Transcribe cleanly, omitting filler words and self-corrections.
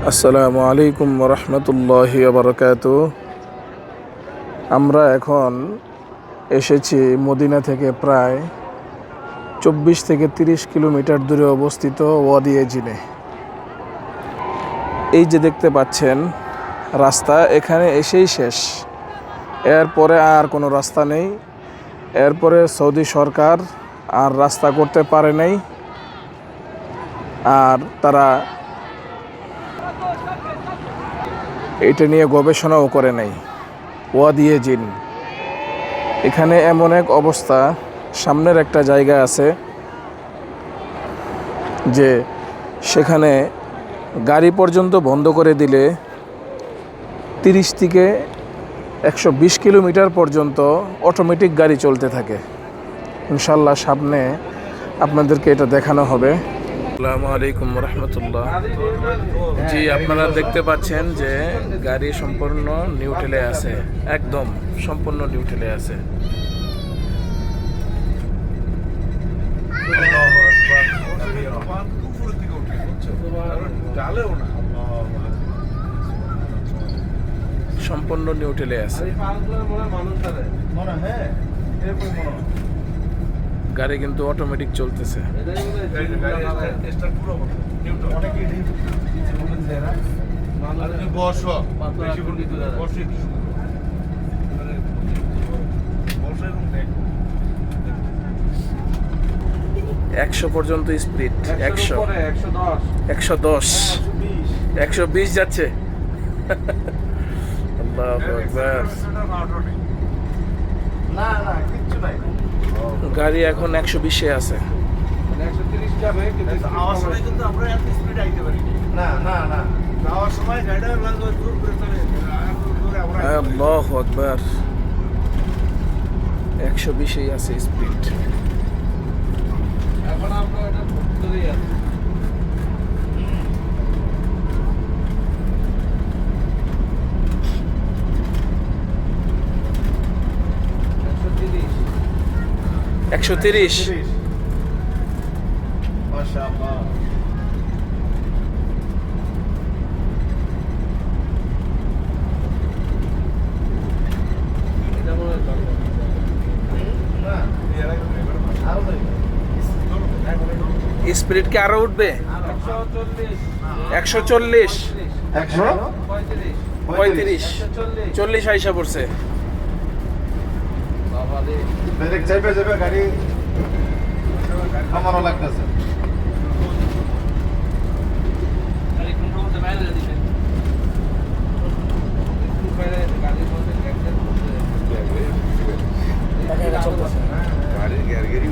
আসসালামু আলাইকুম রহমতুল্লাহি বারাকাতুহু। আমরা এখন এসেছি মদিনা থেকে প্রায় 24 থেকে 30 কিলোমিটার দূরে অবস্থিত ওয়াদি এজিনে। এই যে দেখতে পাচ্ছেন রাস্তা, এখানে এসেই শেষ, এরপরে আর কোনো রাস্তা নেই। এরপরে সৌদি সরকার আর রাস্তা করতে পারে নাই, আর তারা এটা নিয়ে গবেষণাও করে নাই। ওয়াদি এজিন, এখানে এমন এক অবস্থা, সামনের একটা জায়গা আছে যে সেখানে গাড়ি পর্যন্ত বন্ধ করে দিলে 30 থেকে 120 কিলোমিটার পর্যন্ত অটোমেটিক গাড়ি চলতে থাকে। ইনশাল্লাহ সামনে আপনাদেরকে এটা দেখানো হবে। আসসালামু আলাইকুম রহমতুল্লাহ। জি, আপনারা দেখতে পাচ্ছেন যে গাড়ি সম্পূর্ণ নিউট্রালে আছে, একদম সম্পূর্ণ নিউট্রালে আছে। সম্পূর্ণ নিউট্রালে আছে, গাড়ি কিন্তু অটোমেটিক চলতেছে। একশো পর্যন্ত স্পিড, 100, 110, 120 যাচ্ছে। আল্লাহু আকবার। গাড়ি এখন 120-এ আছে। আল্লাহু আকবার, 120-এই আছে স্পিড। এখন আমরা এটা ধরেই আছি। একশো তিরিশ। মাশাআল্লাহ। স্পিড কি আরো উঠবে? 140, 135, 40 আইসা পড়ছে। গাড়ি আমারও লাগতেছে। গাড়ির